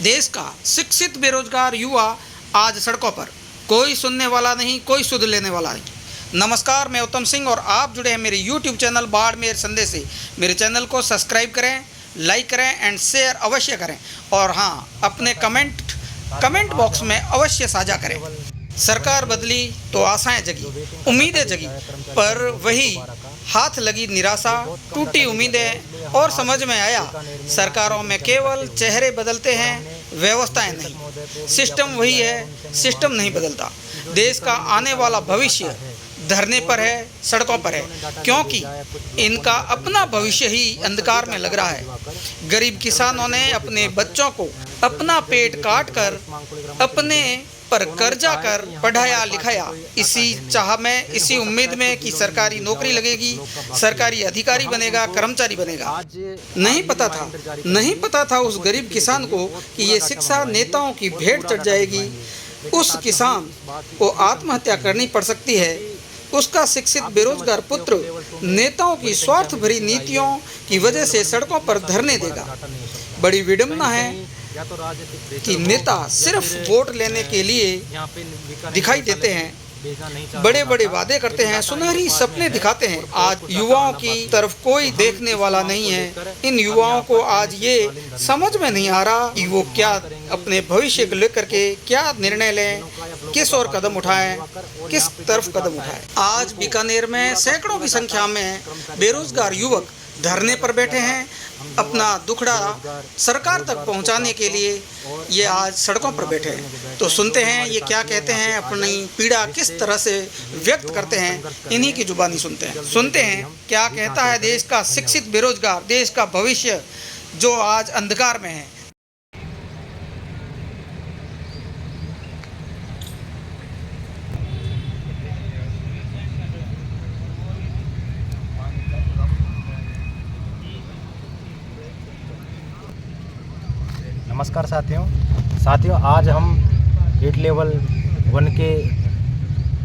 देश का शिक्षित बेरोजगार युवा आज सड़कों पर, कोई सुनने वाला नहीं, कोई सुध लेने वाला नहीं। नमस्कार, मैं उत्तम सिंह और आप जुड़े हैं मेरे YouTube चैनल बाड़मेर संदेश से। मेरे चैनल को सब्सक्राइब करें, लाइक करें एंड शेयर अवश्य करें और हाँ, अपने कमेंट बॉक्स में अवश्य साझा करें। सरकार बदली तो आशाएं जगी, उम्मीदें जगी, पर वही हाथ लगी निराशा, टूटी उम्मीदें और समझ में आया सरकारों में केवल चेहरे बदलते हैं, व्यवस्थाएं नहीं। सिस्टम वही है, सिस्टम नहीं बदलता। देश का आने वाला भविष्य धरने पर है, सड़कों पर है, क्योंकि इनका अपना भविष्य ही अंधकार में लग रहा है। गरीब किसानों ने अपने बच्चों को अपना पेट काट कर अपने पर कर्जा कर पढ़ाया लिखाया, इसी चाह में, इसी उम्मीद में कि सरकारी नौकरी लगेगी, सरकारी अधिकारी बनेगा, कर्मचारी बनेगा। नहीं पता था उस गरीब किसान को कि ये शिक्षा नेताओं की भेंट चढ़ जाएगी। उस किसान को आत्महत्या करनी पड़ सकती है। उसका शिक्षित बेरोजगार पुत्र नेताओं की स्वार्थ भरी नीतियों की वजह से सड़कों पर धरने देगा। बड़ी विडंबना है कि नेता सिर्फ वोट लेने के लिए दिखाई देते हैं, बड़े बड़े वादे करते हैं, सुनहरी सपने दिखाते हैं। आज युवाओं की तरफ कोई देखने वाला नहीं है। इन युवाओं को आज ये समझ में नहीं आ रहा कि वो क्या अपने भविष्य को लेकर के क्या निर्णय लें, किस ओर कदम उठाएं, किस तरफ कदम उठाएं। आज बीकानेर में सैकड़ों की संख्या में बेरोजगार युवक धरने पर बैठे हैं। अपना दुखड़ा सरकार तक पहुंचाने के लिए ये आज सड़कों पर बैठे हैं। तो सुनते हैं ये क्या कहते हैं, अपनी पीड़ा किस तरह से व्यक्त करते हैं, इन्हीं की जुबानी सुनते हैं क्या कहता है देश का शिक्षित बेरोजगार, देश का भविष्य जो आज अंधकार में है। नमस्कार साथियों, आज हम हीट लेवल 1 के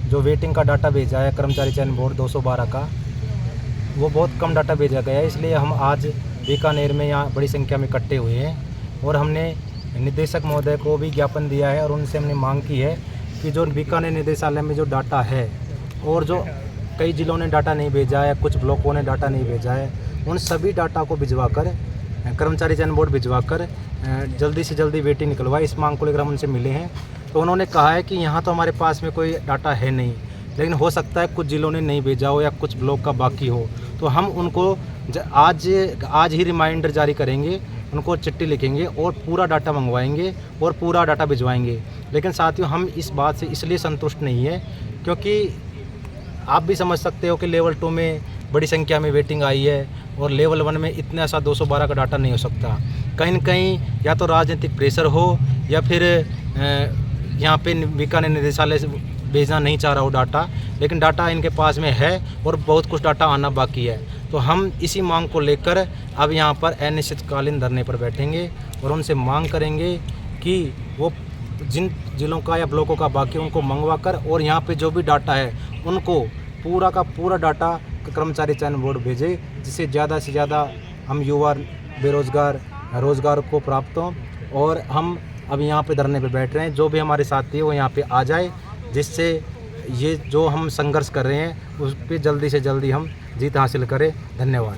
जो वेटिंग का डाटा भेजा है कर्मचारी चयन बोर्ड 212 का, वो बहुत कम डाटा भेजा गया है। इसलिए हम आज बीकानेर में यहाँ बड़ी संख्या में इकट्ठे हुए हैं और हमने निदेशक महोदय को भी ज्ञापन दिया है और उनसे हमने मांग की है कि जो बीकानेर निदेशालय में जो डाटा है और जो कई जिलों ने डाटा नहीं भेजा है, कुछ ब्लॉकों ने डाटा नहीं भेजा है, उन सभी डाटा को भिजवा कर कर्मचारी चयन बोर्ड भिजवा कर जल्दी से जल्दी वेटिंग निकलवाए। इस मांग को लेकर हम उनसे मिले हैं तो उन्होंने कहा है कि यहाँ तो हमारे पास में कोई डाटा है नहीं, लेकिन हो सकता है कुछ जिलों ने नहीं भेजा हो या कुछ ब्लॉक का बाकी हो, तो हम उनको आज ही रिमाइंडर जारी करेंगे, उनको चिट्ठी लिखेंगे और पूरा डाटा मंगवाएंगे और पूरा डाटा भिजवाएंगे। लेकिन साथियों, हम इस बात से इसलिए संतुष्ट नहीं है क्योंकि आप भी समझ सकते हो कि लेवल 2 में बड़ी संख्या में वेटिंग आई है और लेवल 1 में इतना सा 212 का डाटा नहीं हो सकता। कहीं न कहीं या तो राजनीतिक प्रेशर हो या फिर यहाँ पे बीकानेर निदेशालय से भेजना नहीं चाह रहा हो डाटा, लेकिन डाटा इनके पास में है और बहुत कुछ डाटा आना बाकी है। तो हम इसी मांग को लेकर अब यहाँ पर अनिश्चितकालीन धरने पर बैठेंगे और उनसे मांग करेंगे कि वो जिन जिलों का या ब्लॉकों का बाकी उनको मंगवा कर और यहाँ पे जो भी डाटा है उनको पूरा का पूरा डाटा कर्मचारी चयन बोर्ड भेजे, जिससे ज़्यादा से ज़्यादा हम युवा बेरोजगार रोज़गार को प्राप्त हों। और हम अब यहाँ पे धरने पे बैठ रहे हैं, जो भी हमारे साथी है वो यहाँ पे आ जाए, जिससे ये जो हम संघर्ष कर रहे हैं उस पर जल्दी से जल्दी हम जीत हासिल करें। धन्यवाद।